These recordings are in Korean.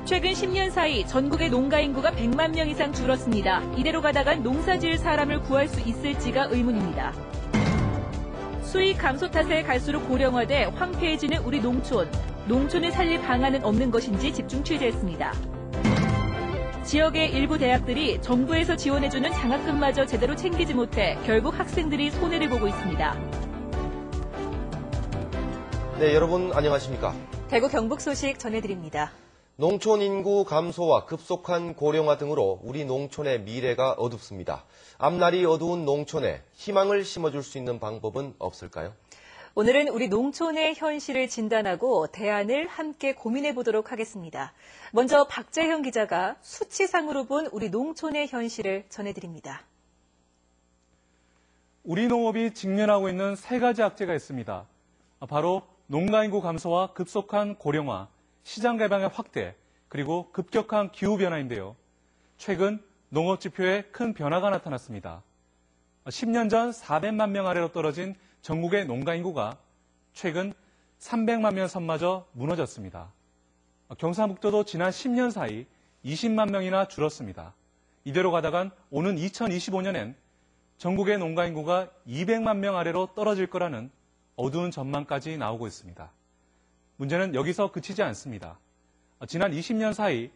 최근 10년 사이 전국의 농가 인구가 100만 명 이상 줄었습니다. 이대로 가다간 농사지을 사람을 구할 수 있을지가 의문입니다. 수익 감소 탓에 갈수록 고령화돼 황폐해지는 우리 농촌. 농촌을 살릴 방안은 없는 것인지 집중 취재했습니다. 지역의 일부 대학들이 정부에서 지원해주는 장학금마저 제대로 챙기지 못해 결국 학생들이 손해를 보고 있습니다. 네, 여러분 안녕하십니까? 대구 경북 소식 전해드립니다. 농촌 인구 감소와 급속한 고령화 등으로 우리 농촌의 미래가 어둡습니다. 앞날이 어두운 농촌에 희망을 심어줄 수 있는 방법은 없을까요? 오늘은 우리 농촌의 현실을 진단하고 대안을 함께 고민해 보도록 하겠습니다. 먼저 박재형 기자가 수치상으로 본 우리 농촌의 현실을 전해드립니다. 우리 농업이 직면하고 있는 세 가지 악재가 있습니다. 바로 농가 인구 감소와 급속한 고령화, 시장 개방의 확대, 그리고 급격한 기후변화인데요. 최근 농업 지표에 큰 변화가 나타났습니다. 10년 전 400만 명 아래로 떨어진 전국의 농가 인구가 최근 300만 명 선마저 무너졌습니다. 경상북도도 지난 10년 사이 20만 명이나 줄었습니다. 이대로 가다간 오는 2025년엔 전국의 농가 인구가 200만 명 아래로 떨어질 거라는 어두운 전망까지 나오고 있습니다. 문제는 여기서 그치지 않습니다. 지난 20년 사이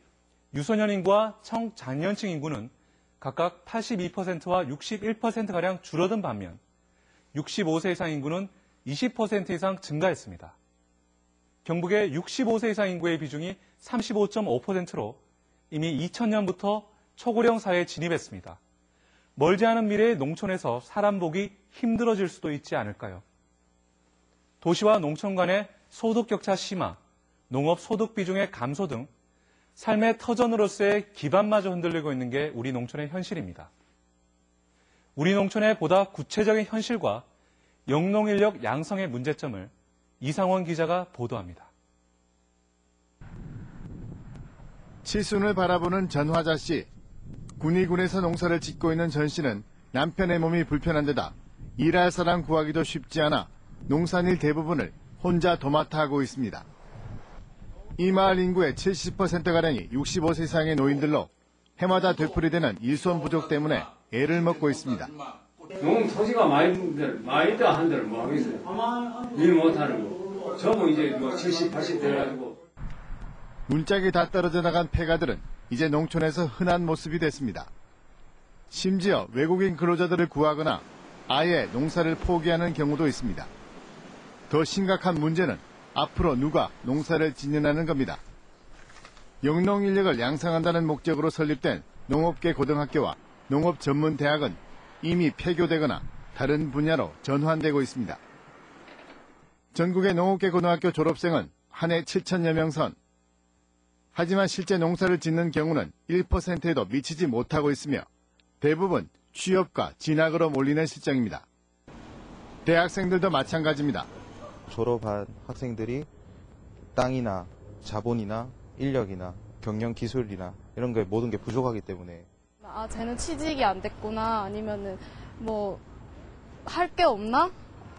유소년 인구와 청장년층 인구는 각각 82%와 61%가량 줄어든 반면 65세 이상 인구는 20% 이상 증가했습니다. 경북의 65세 이상 인구의 비중이 35.5%로 이미 2000년부터 초고령 사회에 진입했습니다. 멀지 않은 미래의 농촌에서 사람 보기 힘들어질 수도 있지 않을까요? 도시와 농촌 간의 소득 격차 심화, 농업 소득 비중의 감소 등 삶의 터전으로서의 기반마저 흔들리고 있는 게 우리 농촌의 현실입니다. 우리 농촌의 보다 구체적인 현실과 영농인력 양성의 문제점을 이상원 기자가 보도합니다. 칠순을 바라보는 전화자 씨. 군위군에서 농사를 짓고 있는 전 씨는 남편의 몸이 불편한 데다 일할 사람 구하기도 쉽지 않아 농산일 대부분을 혼자 도맡아 하고 있습니다. 이 마을 인구의 70%가량이 65세 이상의 노인들로 해마다 되풀이되는 일손 부족 때문에 애를 먹고 있습니다. 농 토지가 많이 다 한들 뭐 하겠어요. 일 못하는 거. 저도 이제 뭐 70, 80 돼가지고. 문짝이 다 떨어져 나간 폐가들은 이제 농촌에서 흔한 모습이 됐습니다. 심지어 외국인 근로자들을 구하거나 아예 농사를 포기하는 경우도 있습니다. 더 심각한 문제는 앞으로 누가 농사를 짓느냐는 겁니다. 영농 인력을 양성한다는 목적으로 설립된 농업계 고등학교와 농업 전문 대학은 이미 폐교되거나 다른 분야로 전환되고 있습니다. 전국의 농업계 고등학교 졸업생은 한 해 7천여 명 선. 하지만 실제 농사를 짓는 경우는 1%에도 미치지 못하고 있으며 대부분 취업과 진학으로 몰리는 실정입니다. 대학생들도 마찬가지입니다. 졸업한 학생들이 땅이나 자본이나 인력이나 경영 기술이나 이런 게 모든 게 부족하기 때문에 쟤는 취직이 안 됐구나 아니면은 뭐 할 게 없나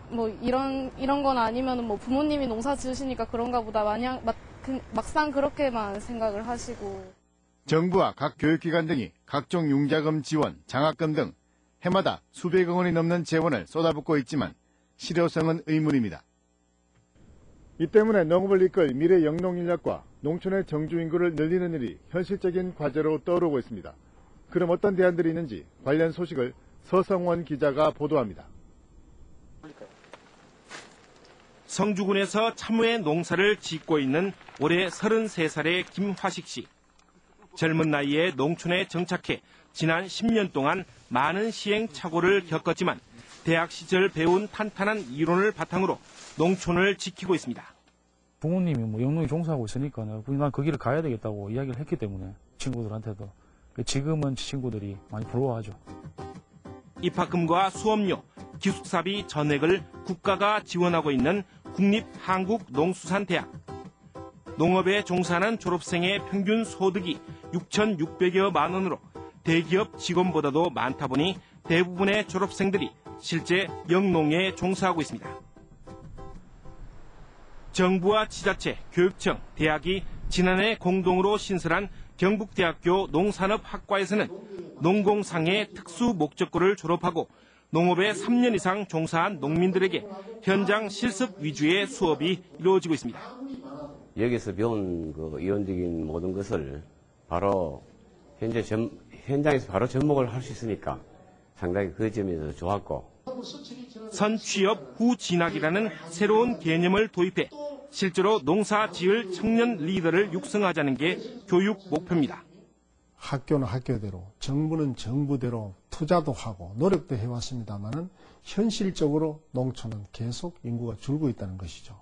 뭐 이런 건 아니면은 뭐 부모님이 농사 지으시니까 그런가 보다 막상 그렇게만 생각을 하시고 정부와 각 교육기관 등이 각종 융자금 지원, 장학금 등 해마다 수백억 원이 넘는 재원을 쏟아붓고 있지만 실효성은 의문입니다. 이 때문에 농업을 이끌 미래 영농 인력과 농촌의 정주 인구를 늘리는 일이 현실적인 과제로 떠오르고 있습니다. 그럼 어떤 대안들이 있는지 관련 소식을 서성원 기자가 보도합니다. 성주군에서 참외 농사를 짓고 있는 올해 33살의 김화식 씨. 젊은 나이에 농촌에 정착해 지난 10년 동안 많은 시행착오를 겪었지만 대학 시절 배운 탄탄한 이론을 바탕으로 농촌을 지키고 있습니다. 부모님이 뭐 영농에 종사하고 있으니까 난 그 길을 가야 되겠다고 이야기를 했기 때문에 친구들한테도 지금은 친구들이 많이 부러워하죠. 입학금과 수업료, 기숙사비 전액을 국가가 지원하고 있는 국립한국농수산대학. 농업에 종사하는 졸업생의 평균 소득이 6,600여만 원으로 대기업 직원보다도 많다 보니 대부분의 졸업생들이 실제 영농에 종사하고 있습니다. 정부와 지자체, 교육청, 대학이 지난해 공동으로 신설한 경북대학교 농산업학과에서는 농공상의 특수 목적고를 졸업하고 농업에 3년 이상 종사한 농민들에게 현장 실습 위주의 수업이 이루어지고 있습니다. 여기서 배운 그 이론적인 모든 것을 바로 현장에서 바로 접목을 할 수 있으니까 상당히 그 점에서 좋았고, 선취업 후 진학이라는 새로운 개념을 도입해 실제로 농사 지을 청년 리더를 육성하자는 게 교육 목표입니다. 학교는 학교대로, 정부는 정부대로 투자도 하고 노력도 해왔습니다만은 현실적으로 농촌은 계속 인구가 줄고 있다는 것이죠.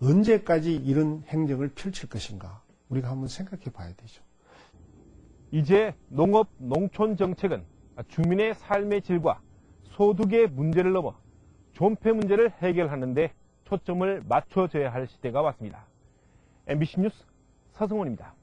언제까지 이런 행정을 펼칠 것인가 우리가 한번 생각해 봐야 되죠. 이제 농업 농촌 정책은 주민의 삶의 질과 소득의 문제를 넘어 존폐 문제를 해결하는 데 초점을 맞춰줘야 할 시대가 왔습니다. MBC 뉴스 서승원입니다.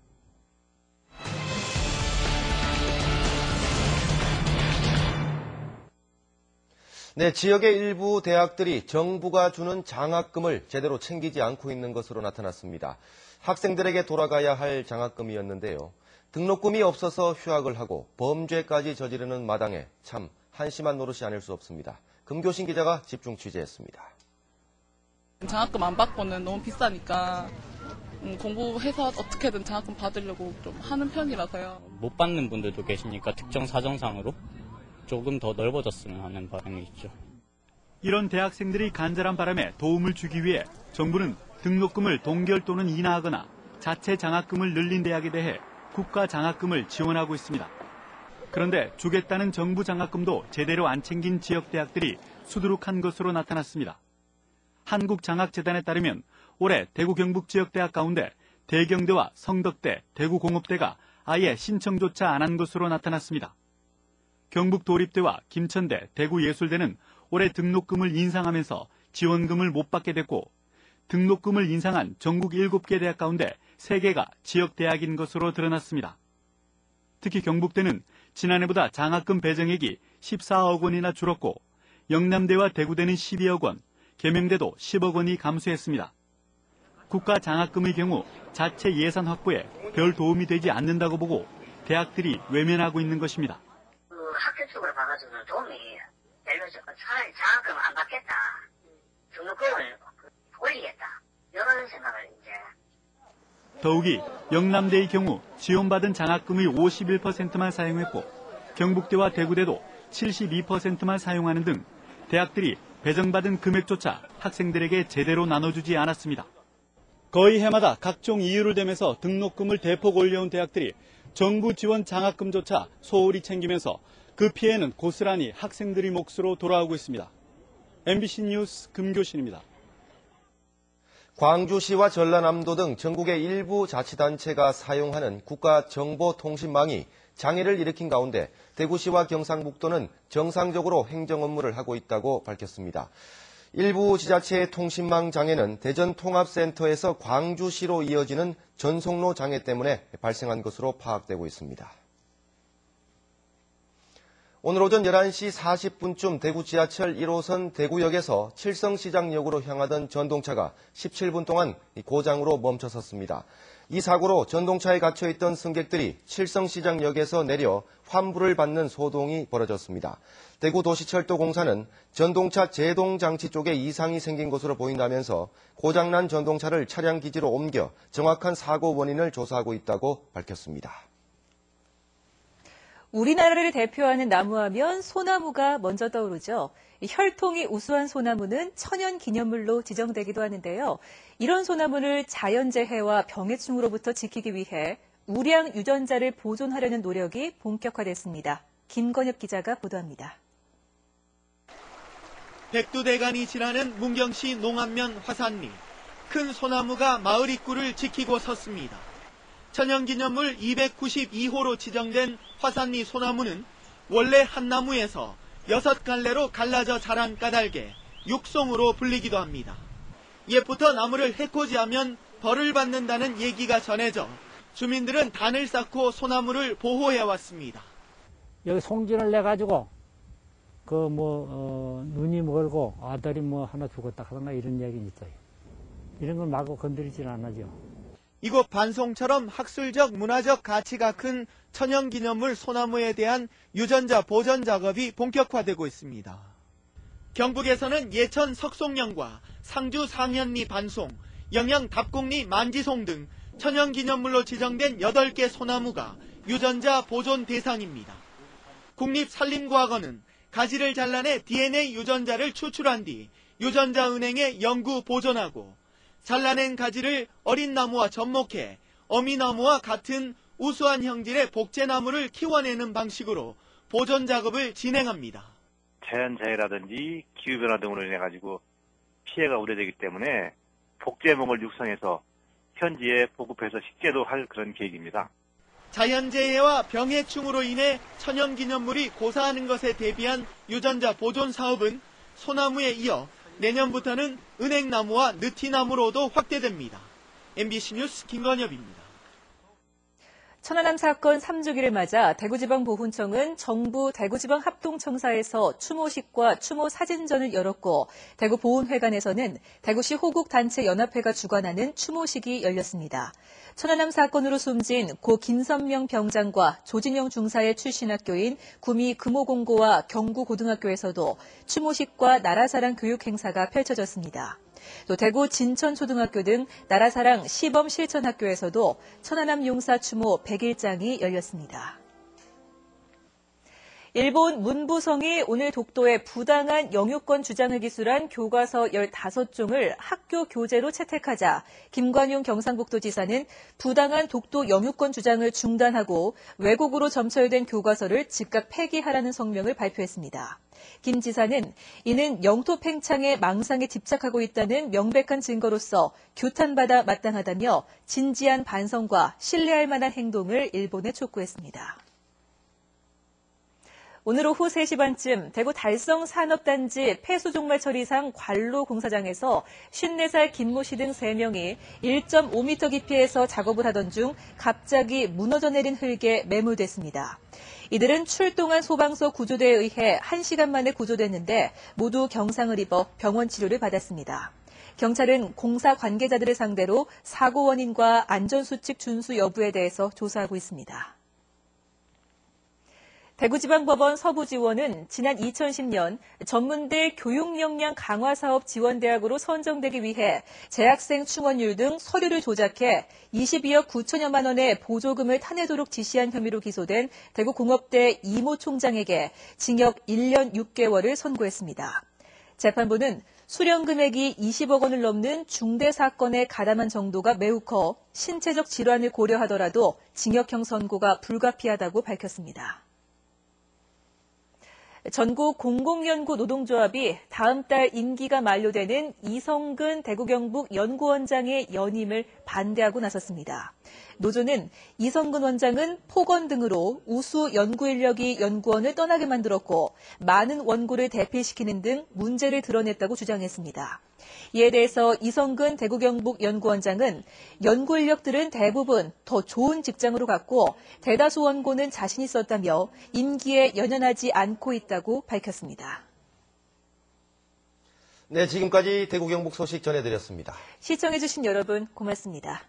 네, 지역의 일부 대학들이 정부가 주는 장학금을 제대로 챙기지 않고 있는 것으로 나타났습니다. 학생들에게 돌아가야 할 장학금이었는데요. 등록금이 없어서 휴학을 하고 범죄까지 저지르는 마당에 참 한심한 노릇이 아닐 수 없습니다. 금교신 기자가 집중 취재했습니다. 장학금 안 받고는 너무 비싸니까 공부해서 어떻게든 장학금 받으려고 좀 하는 편이라서요. 못 받는 분들도 계시니까 특정 사정상으로 조금 더 넓어졌으면 하는 바람이 있죠. 이런 대학생들이 간절한 바람에 도움을 주기 위해 정부는 등록금을 동결 또는 인하하거나 자체 장학금을 늘린 대학에 대해 국가 장학금을 지원하고 있습니다. 그런데 주겠다는 정부 장학금도 제대로 안 챙긴 지역 대학들이 수두룩한 것으로 나타났습니다. 한국장학재단에 따르면 올해 대구 경북 지역대학 가운데 대경대와 성덕대, 대구공업대가 아예 신청조차 안 한 것으로 나타났습니다. 경북도립대와 김천대, 대구예술대는 올해 등록금을 인상하면서 지원금을 못 받게 됐고, 등록금을 인상한 전국 7개 대학 가운데 3개가 지역대학인 것으로 드러났습니다. 특히 경북대는 지난해보다 장학금 배정액이 14억 원이나 줄었고, 영남대와 대구대는 12억 원, 계명대도 10억 원이 감소했습니다. 국가 장학금의 경우 자체 예산 확보에 별 도움이 되지 않는다고 보고 대학들이 외면하고 있는 것입니다. 학교 쪽으로 봐가지고는 도움이 예를 들어서 차라리 장학금 안 받겠다, 등록금을 올리겠다, 이런 생각을 이제. 더욱이 영남대의 경우 지원받은 장학금의 51%만 사용했고, 경북대와 대구대도 72%만 사용하는 등 대학들이 배정받은 금액조차 학생들에게 제대로 나눠주지 않았습니다. 거의 해마다 각종 이유를 대면서 등록금을 대폭 올려온 대학들이 정부 지원 장학금조차 소홀히 챙기면서 그 피해는 고스란히 학생들의 몫으로 돌아오고 있습니다. MBC 뉴스 금교신입니다. 광주시와 전라남도 등 전국의 일부 자치단체가 사용하는 국가정보통신망이 장애를 일으킨 가운데 대구시와 경상북도는 정상적으로 행정 업무를 하고 있다고 밝혔습니다. 일부 지자체의 통신망 장애는 대전통합센터에서 광주시로 이어지는 전송로 장애 때문에 발생한 것으로 파악되고 있습니다. 오늘 오전 11시 40분쯤 대구 지하철 1호선 대구역에서 칠성시장역으로 향하던 전동차가 17분 동안 고장으로 멈춰섰습니다. 이 사고로 전동차에 갇혀있던 승객들이 칠성시장역에서 내려 환불을 받는 소동이 벌어졌습니다. 대구도시철도공사는 전동차 제동장치 쪽에 이상이 생긴 것으로 보인다면서 고장난 전동차를 차량기지로 옮겨 정확한 사고 원인을 조사하고 있다고 밝혔습니다. 우리나라를 대표하는 나무하면 소나무가 먼저 떠오르죠. 혈통이 우수한 소나무는 천연기념물로 지정되기도 하는데요. 이런 소나무를 자연재해와 병해충으로부터 지키기 위해 우량 유전자를 보존하려는 노력이 본격화됐습니다. 김건엽 기자가 보도합니다. 백두대간이 지나는 문경시 농안면 화산리. 큰 소나무가 마을 입구를 지키고 섰습니다. 천연기념물 292호로 지정된 화산리 소나무는 원래 한 나무에서 6갈래로 갈라져 자란 까닭에 육송으로 불리기도 합니다. 옛부터 나무를 해코지하면 벌을 받는다는 얘기가 전해져 주민들은 단을 쌓고 소나무를 보호해왔습니다. 여기 송진을 내가지고 눈이 멀고 아들이 하나 죽었다 하던가 이런 얘기는 있어요. 이런 건 마구 건드리지는 않아죠. 이곳 반송처럼 학술적, 문화적 가치가 큰 천연기념물 소나무에 대한 유전자 보존 작업이 본격화되고 있습니다. 경북에서는 예천 석송령과 상주 상현리 반송, 영양 답곡리 만지송 등 천연기념물로 지정된 8개 소나무가 유전자 보존 대상입니다. 국립산림과학원은 가지를 잘라내 DNA 유전자를 추출한 뒤 유전자은행에 영구 보존하고 잘라낸 가지를 어린 나무와 접목해 어미나무와 같은 우수한 형질의 복제나무를 키워내는 방식으로 보존 작업을 진행합니다. 자연재해라든지 기후변화 등으로 인해 가지고 피해가 우려되기 때문에 복제목을 육성해서 현지에 보급해서 식재도 할 그런 계획입니다. 자연재해와 병해충으로 인해 천연기념물이 고사하는 것에 대비한 유전자 보존 사업은 소나무에 이어 내년부터는 은행나무와 느티나무로도 확대됩니다. MBC 뉴스 김건엽입니다. 천안함 사건 3주기를 맞아 대구지방보훈청은 정부 대구지방합동청사에서 추모식과 추모 사진전을 열었고 대구보훈회관에서는 대구시 호국단체연합회가 주관하는 추모식이 열렸습니다. 천안함 사건으로 숨진 고 김선명 병장과 조진영 중사의 출신 학교인 구미 금호공고와 경구고등학교에서도 추모식과 나라사랑 교육 행사가 펼쳐졌습니다. 또 대구 진천초등학교 등 나라사랑 시범실천학교에서도 천안함 용사 추모 100일장이 열렸습니다. 일본 문부성이 오늘 독도의 부당한 영유권 주장을 기술한 교과서 15종을 학교 교재로 채택하자 김관용 경상북도지사는 부당한 독도 영유권 주장을 중단하고 왜곡으로 점철된 교과서를 즉각 폐기하라는 성명을 발표했습니다. 김 지사는 이는 영토 팽창의 망상에 집착하고 있다는 명백한 증거로서 규탄받아 마땅하다며 진지한 반성과 신뢰할 만한 행동을 일본에 촉구했습니다. 오늘 오후 3시 반쯤 대구 달성산업단지 폐수종말 처리상 관로 공사장에서 54살 김모 씨 등 3명이 1.5m 깊이에서 작업을 하던 중 갑자기 무너져 내린 흙에 매몰됐습니다. 이들은 출동한 소방서 구조대에 의해 1시간 만에 구조됐는데 모두 경상을 입어 병원 치료를 받았습니다. 경찰은 공사 관계자들을 상대로 사고 원인과 안전수칙 준수 여부에 대해서 조사하고 있습니다. 대구지방법원 서부지원은 지난 2010년 전문대 교육역량 강화사업 지원대학으로 선정되기 위해 재학생 충원율 등 서류를 조작해 22억 9천여만 원의 보조금을 타내도록 지시한 혐의로 기소된 대구공업대 이모 총장에게 징역 1년 6개월을 선고했습니다. 재판부는 수령 금액이 20억 원을 넘는 중대 사건에 가담한 정도가 매우 커 신체적 질환을 고려하더라도 징역형 선고가 불가피하다고 밝혔습니다. 전국 공공연구 노동조합이 다음 달 임기가 만료되는 이성근 대구경북 연구원장의 연임을 반대하고 나섰습니다. 노조는 이성근 원장은 폭언 등으로 우수 연구 인력이 연구원을 떠나게 만들었고 많은 원고를 대필시키는 등 문제를 드러냈다고 주장했습니다. 이에 대해서 이성근 대구경북 연구원장은 연구 인력들은 대부분 더 좋은 직장으로 갔고 대다수 원고는 자신 있었다며 임기에 연연하지 않고 있다고 밝혔습니다. 네, 지금까지 대구 경북 소식 전해드렸습니다. 시청해주신 여러분 고맙습니다.